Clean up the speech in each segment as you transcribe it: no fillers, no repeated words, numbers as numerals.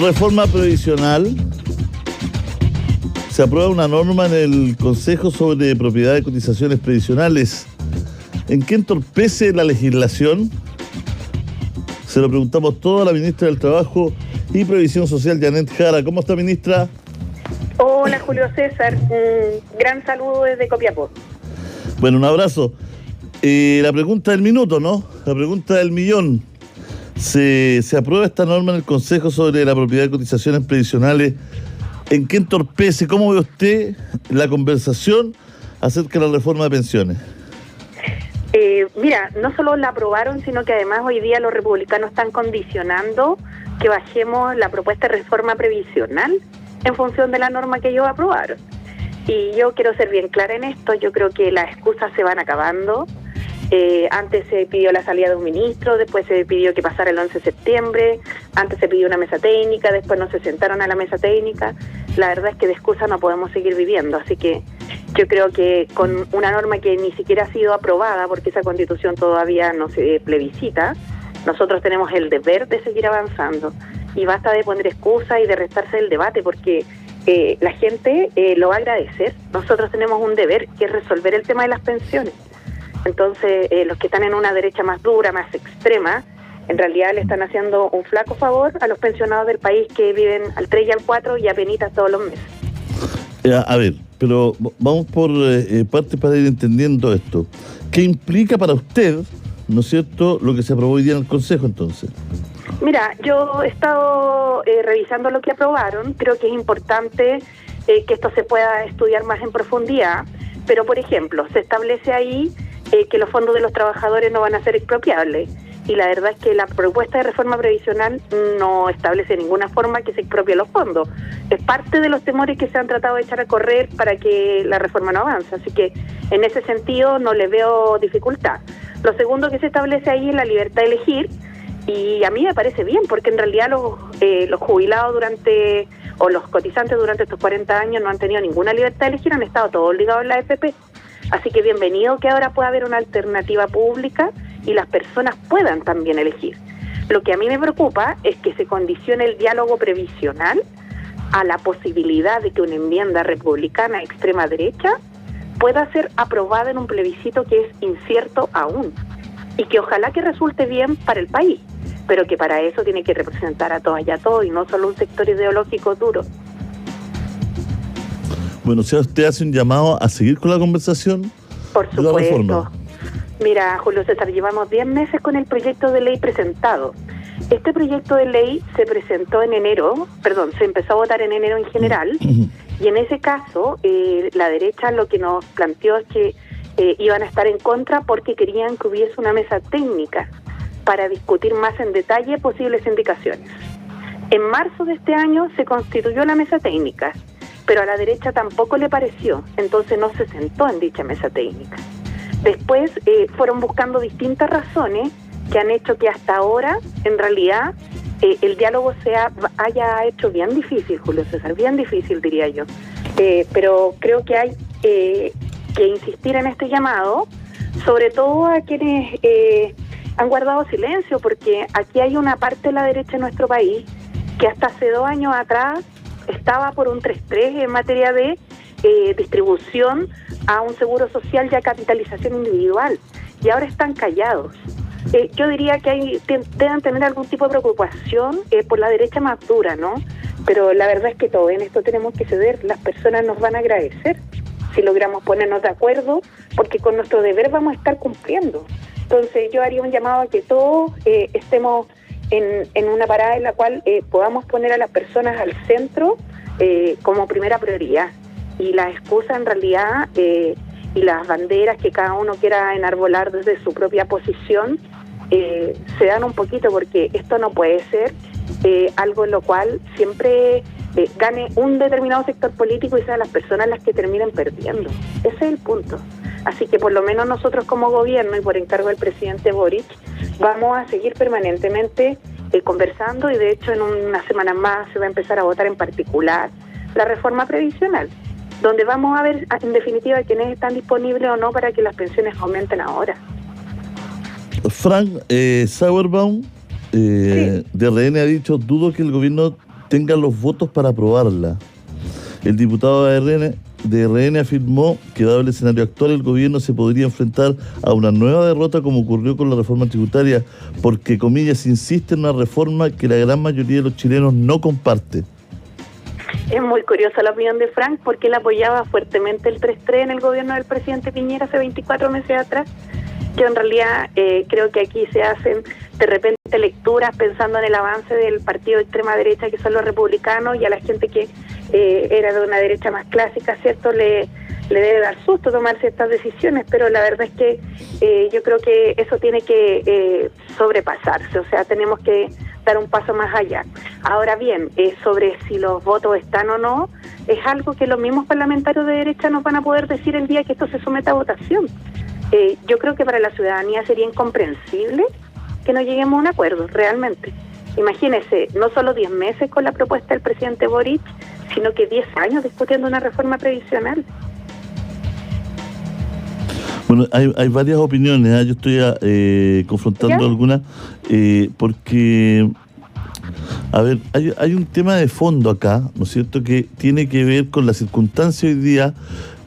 Reforma previsional. Se aprueba una norma en el Consejo sobre propiedad de cotizaciones previsionales. ¿En qué entorpece la legislación? Se lo preguntamos todo a la ministra del Trabajo y Previsión Social, Janet Jara. ¿Cómo está, ministra? Hola, Julio César. Un gran saludo desde Copiapó. Bueno, un abrazo. La pregunta del minuto, ¿no? La pregunta del millón. Se aprueba esta norma en el Consejo sobre la propiedad de cotizaciones previsionales. ¿En qué entorpece? ¿Cómo ve usted la conversación acerca de la reforma de pensiones? Mira, no solo la aprobaron, sino que además hoy día los republicanos están condicionando que bajemos la propuesta de reforma previsional en función de la norma que ellos aprobaron. Y yo quiero ser bien clara en esto. Yo creo que las excusas se van acabando. Antes se pidió la salida de un ministro, después se pidió que pasara el 11 de septiembre, antes se pidió una mesa técnica, después no se sentaron a la mesa técnica. La verdad es que de excusas no podemos seguir viviendo, así que yo creo que con una norma que ni siquiera ha sido aprobada, porque esa constitución todavía no se plebiscita, nosotros tenemos el deber de seguir avanzando y basta de poner excusas y de restarse el debate, porque la gente lo va a agradecer. Nosotros tenemos un deber, que es resolver el tema de las pensiones. Entonces, los que están en una derecha más dura, más extrema, en realidad le están haciendo un flaco favor a los pensionados del país que viven al 3 y al 4 y a penitas todos los meses. A ver, pero vamos por partes para ir entendiendo esto. ¿Qué implica para usted, no es cierto, lo que se aprobó hoy día en el Consejo, entonces? Mira, yo he estado revisando lo que aprobaron. Creo que es importante que esto se pueda estudiar más en profundidad, pero, por ejemplo, se establece ahí que los fondos de los trabajadores no van a ser expropiables. Y la verdad es que la propuesta de reforma previsional no establece de ninguna forma que se expropie los fondos. Es parte de los temores que se han tratado de echar a correr para que la reforma no avance. Así que en ese sentido no le veo dificultad. Lo segundo que se establece ahí es la libertad de elegir. Y a mí me parece bien, porque en realidad los jubilados o los cotizantes durante estos 40 años no han tenido ninguna libertad de elegir, han estado todos ligados en la AFP. Así que bienvenido que ahora pueda haber una alternativa pública y las personas puedan también elegir. Lo que a mí me preocupa es que se condicione el diálogo previsional a la posibilidad de que una enmienda republicana extrema derecha pueda ser aprobada en un plebiscito que es incierto aún y que ojalá que resulte bien para el país, pero que para eso tiene que representar a todas y a todos y no solo un sector ideológico duro. Bueno, si usted hace un llamado a seguir con la conversación. Por de la reforma. supuesto. Mira, Julio César, llevamos 10 meses con el proyecto de ley presentado. Este proyecto de ley se presentó en enero, se empezó a votar en enero en general, y en ese caso la derecha lo que nos planteó es que iban a estar en contra porque querían que hubiese una mesa técnica para discutir más en detalle posibles indicaciones. En marzo de este año se constituyó la mesa técnica, pero a la derecha tampoco le pareció, entonces no se sentó en dicha mesa técnica. Después fueron buscando distintas razones que han hecho que hasta ahora, en realidad, el diálogo haya hecho bien difícil, Julio César, bien difícil diría yo. Pero creo que hay que insistir en este llamado, sobre todo a quienes han guardado silencio, porque aquí hay una parte de la derecha en nuestro país que hasta hace 2 años atrás estaba por un 3-3 en materia de distribución a un seguro social y a capitalización individual, y ahora están callados. Yo diría que deben tener algún tipo de preocupación por la derecha más dura, ¿no? Pero la verdad es que todo en esto tenemos que ceder. Las personas nos van a agradecer si logramos ponernos de acuerdo, porque con nuestro deber vamos a estar cumpliendo. Entonces yo haría un llamado a que todos estemos en una parada en la cual podamos poner a las personas al centro como primera prioridad. Y las excusas en realidad y las banderas que cada uno quiera enarbolar desde su propia posición se dan un poquito, porque esto no puede ser algo en lo cual siempre gane un determinado sector político y sean las personas las que terminen perdiendo. Ese es el punto. Así que por lo menos nosotros como gobierno y por encargo del presidente Boric vamos a seguir permanentemente conversando, y de hecho en unas semanas más se va a empezar a votar en particular la reforma previsional, donde vamos a ver en definitiva quiénes están disponibles o no para que las pensiones aumenten ahora. Frank Sauerbaum Sí. de RN ha dicho: dudo que el gobierno tengan los votos para aprobarla. El diputado de RN afirmó que dado el escenario actual el gobierno se podría enfrentar a una nueva derrota como ocurrió con la reforma tributaria porque, comillas, insiste en una reforma que la gran mayoría de los chilenos no comparte. Es muy curiosa la opinión de Frank porque él apoyaba fuertemente el 3-3 en el gobierno del presidente Piñera hace 24 meses atrás. Yo en realidad creo que aquí se hacen de repente lecturas pensando en el avance del partido de extrema derecha que son los republicanos, y a la gente que era de una derecha más clásica, ¿cierto? Le debe dar susto tomar ciertas decisiones, pero la verdad es que yo creo que eso tiene que sobrepasarse, o sea, tenemos que dar un paso más allá. Ahora bien, sobre si los votos están o no, es algo que los mismos parlamentarios de derecha nos van a poder decir el día que esto se someta a votación. Yo creo que para la ciudadanía sería incomprensible que no lleguemos a un acuerdo, realmente. Imagínese, no solo 10 meses con la propuesta del presidente Boric, sino que 10 años discutiendo una reforma previsional. Bueno, hay varias opiniones, ¿eh? Yo estoy confrontando algunas, porque, a ver, hay un tema de fondo acá, ¿no es cierto?, que tiene que ver con la circunstancia hoy día,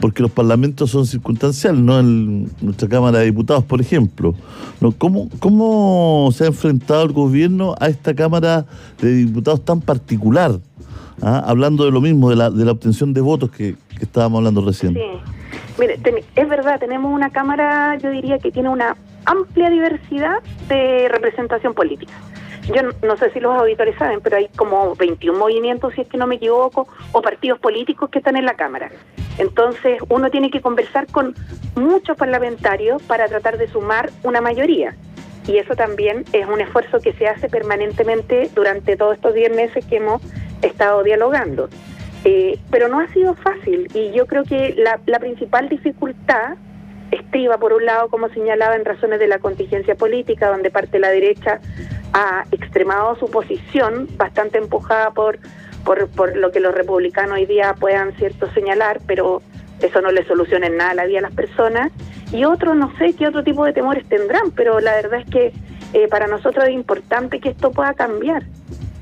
porque los parlamentos son circunstanciales, ¿no? En nuestra Cámara de Diputados, por ejemplo, ¿no? ¿Cómo se ha enfrentado el gobierno a esta Cámara de Diputados tan particular? ¿Ah? Hablando de lo mismo, de la obtención de votos que estábamos hablando recién. Sí. Mire, es verdad, tenemos una Cámara, yo diría que tiene una amplia diversidad de representación política. Yo no sé si los auditores saben, pero hay como 21 movimientos, si es que no me equivoco, o partidos políticos que están en la Cámara. Entonces, uno tiene que conversar con muchos parlamentarios para tratar de sumar una mayoría. Y eso también es un esfuerzo que se hace permanentemente durante todos estos 10 meses que hemos estado dialogando. Pero no ha sido fácil, y yo creo que la principal dificultad estriba, por un lado, como señalaba, en razones de la contingencia política, donde parte de la derecha ha extremado su posición, bastante empujada por lo que los republicanos hoy día puedan, cierto, señalar, pero eso no le soluciona en nada la vida a las personas. Y otros, no sé qué otro tipo de temores tendrán, pero la verdad es que para nosotros es importante que esto pueda cambiar.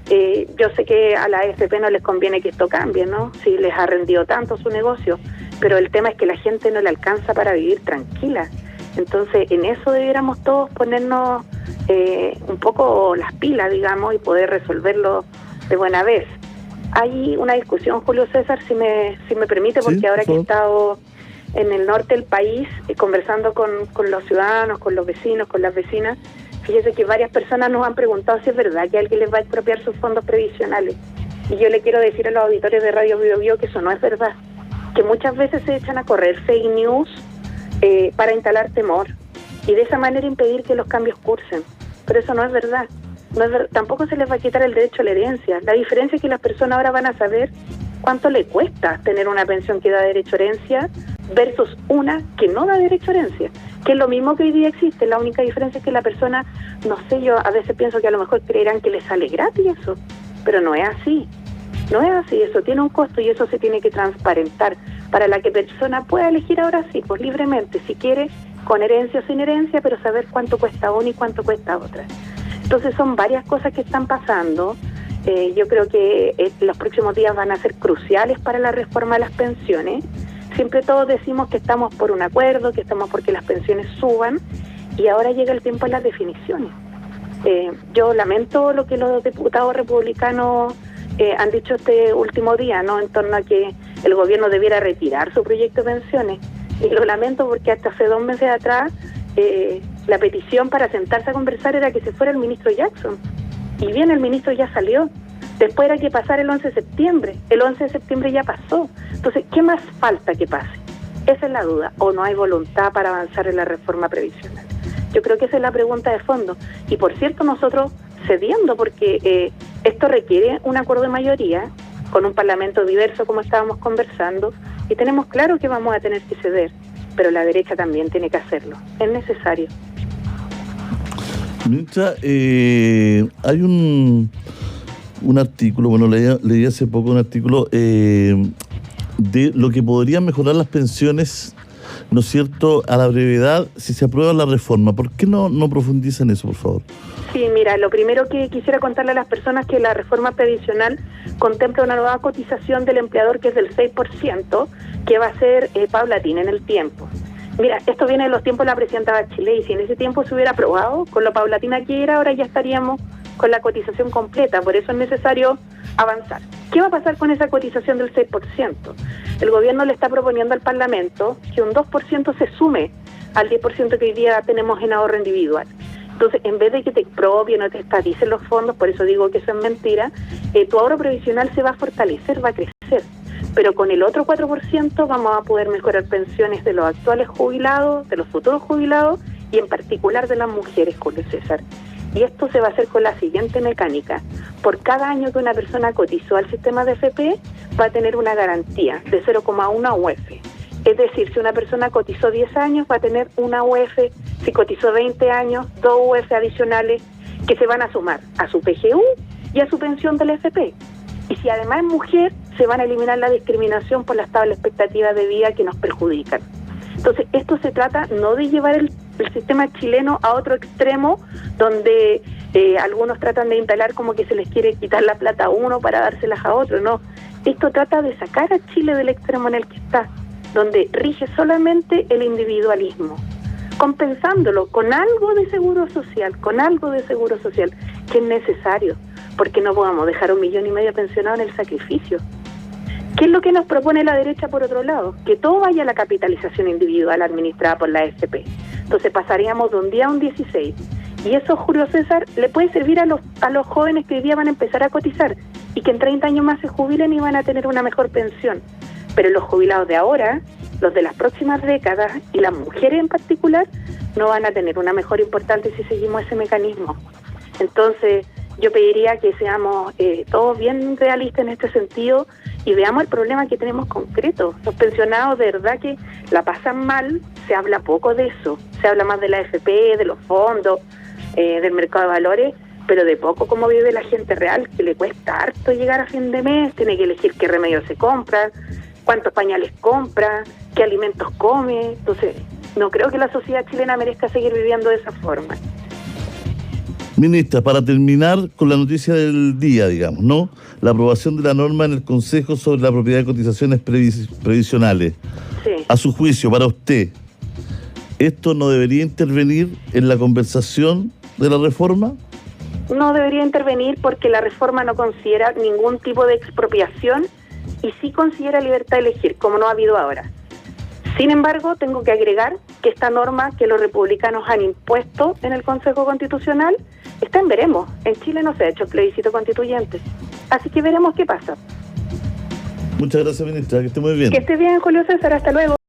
Yo sé que a la AFP no les conviene que esto cambie, ¿no? Si les ha rendido tanto su negocio, pero el tema es que la gente no le alcanza para vivir tranquila. Entonces, en eso debiéramos todos ponernos un poco las pilas, digamos, y poder resolverlo de buena vez. Hay una discusión, Julio César, si me permite, porque sí, ahora que he estado en el norte del país conversando con los ciudadanos, con los vecinos, con las vecinas, fíjese que varias personas nos han preguntado si es verdad que alguien les va a expropiar sus fondos previsionales. Y yo le quiero decir a los auditores de Radio Bio Bio que eso no es verdad, que muchas veces se echan a correr fake news para instalar temor y de esa manera impedir que los cambios cursen. Pero eso no es verdad. Tampoco se les va a quitar el derecho a la herencia. La diferencia es que las personas ahora van a saber cuánto le cuesta tener una pensión que da derecho a herencia versus una que no da derecho a herencia, que es lo mismo que hoy día existe. La única diferencia es que la persona, no sé, yo a veces pienso que a lo mejor creerán que le sale gratis eso, pero no es así. No es así, eso tiene un costo y eso se tiene que transparentar para la que persona pueda elegir ahora sí, pues libremente, si quiere, con herencia o sin herencia, pero saber cuánto cuesta una y cuánto cuesta otra. Entonces son varias cosas que están pasando. Yo creo que los próximos días van a ser cruciales para la reforma de las pensiones. Siempre todos decimos que estamos por un acuerdo, que estamos porque las pensiones suban, y ahora llega el tiempo de las definiciones. Yo lamento lo que los diputados republicanos han dicho este último día, ¿no?, en torno a que el gobierno debiera retirar su proyecto de pensiones. Y lo lamento porque hasta hace 2 meses atrás la petición para sentarse a conversar era que se fuera el ministro Jackson. Y bien, el ministro ya salió. Después era que pasara el 11 de septiembre. El 11 de septiembre ya pasó. Entonces, ¿qué más falta que pase? Esa es la duda. ¿O no hay voluntad para avanzar en la reforma previsional? Yo creo que esa es la pregunta de fondo. Y por cierto, nosotros cediendo, porque esto requiere un acuerdo de mayoría con un parlamento diverso, como estábamos conversando, y tenemos claro que vamos a tener que ceder, pero la derecha también tiene que hacerlo. Es necesario. Ministra, hay un artículo, bueno, leí hace poco un artículo de lo que podrían mejorar las pensiones, ¿no es cierto?, a la brevedad si se aprueba la reforma. ¿Por qué no profundizan eso, por favor? Sí, mira, lo primero que quisiera contarle a las personas es que la reforma previsional contempla una nueva cotización del empleador que es del 6%, que va a ser paulatina en el tiempo. Mira, esto viene de los tiempos de la presidenta Bachelet, y si en ese tiempo se hubiera aprobado, con lo paulatina que era, ahora ya estaríamos con la cotización completa, por eso es necesario avanzar. ¿Qué va a pasar con esa cotización del 6%? El gobierno le está proponiendo al Parlamento que un 2% se sume al 10% que hoy día tenemos en ahorro individual. Entonces, en vez de que te expropien o te estaticen los fondos, por eso digo que eso es mentira, tu ahorro previsional se va a fortalecer, va a crecer. Pero con el otro 4% vamos a poder mejorar pensiones de los actuales jubilados, de los futuros jubilados y en particular de las mujeres, Julio César. Y esto se va a hacer con la siguiente mecánica. Por cada año que una persona cotizó al sistema de AFP, va a tener una garantía de 0,1 UF. Es decir, si una persona cotizó 10 años, va a tener una UF, si cotizó 20 años, 2 UF adicionales que se van a sumar a su PGU y a su pensión del AFP. Y si además es mujer, se van a eliminar la discriminación por las tablas expectativas de vida que nos perjudican. Entonces, esto se trata no de llevar el sistema chileno a otro extremo, donde algunos tratan de instalar como que se les quiere quitar la plata a uno para dárselas a otro. No, esto trata de sacar a Chile del extremo en el que está, donde rige solamente el individualismo, compensándolo con algo de seguro social, que es necesario, porque no podamos dejar 1,5 millones pensionados en el sacrificio. ¿Qué es lo que nos propone la derecha por otro lado? Que todo vaya a la capitalización individual administrada por la AFP. Entonces pasaríamos de un día a un 16. Y eso, Julio César, le puede servir a los jóvenes que hoy día van a empezar a cotizar y que en 30 años más se jubilen y van a tener una mejor pensión. Pero los jubilados de ahora, los de las próximas décadas y las mujeres en particular, no van a tener una mejor importancia si seguimos ese mecanismo. Entonces, yo pediría que seamos todos bien realistas en este sentido y veamos el problema que tenemos concreto. Los pensionados de verdad que la pasan mal, se habla poco de eso, se habla más de la AFP, de los fondos, del mercado de valores, pero de poco cómo vive la gente real, que le cuesta harto llegar a fin de mes, tiene que elegir qué remedios se compran, cuántos pañales compra, qué alimentos come. Entonces, no creo que la sociedad chilena merezca seguir viviendo de esa forma. Ministra, para terminar con la noticia del día, digamos, ¿no? La aprobación de la norma en el Consejo sobre la propiedad de cotizaciones previsionales. Sí. A su juicio, para usted, ¿esto no debería intervenir en la conversación de la reforma? No debería intervenir porque la reforma no considera ningún tipo de expropiación y sí considera libertad de elegir, como no ha habido ahora. Sin embargo, tengo que agregar que esta norma que los republicanos han impuesto en el Consejo Constitucional está en veremos. En Chile no se ha hecho plebiscito constituyente. Así que veremos qué pasa. Muchas gracias, ministra. Que esté muy bien. Que esté bien, Julio César. Hasta luego.